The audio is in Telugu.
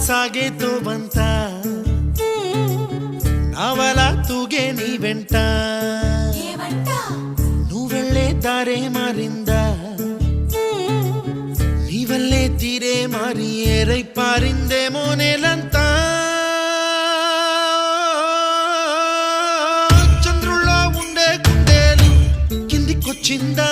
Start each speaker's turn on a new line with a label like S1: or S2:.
S1: సాగేతో బంత నావల తూగే నీ వెంట నువ్వెళ్ళే దారే మారిందా నీ వల్లే తీరే మారి ఏరై పారిందేమో నేలంతా చంద్రుల్లో ఉండే గుండెలు కిందికొచ్చిందా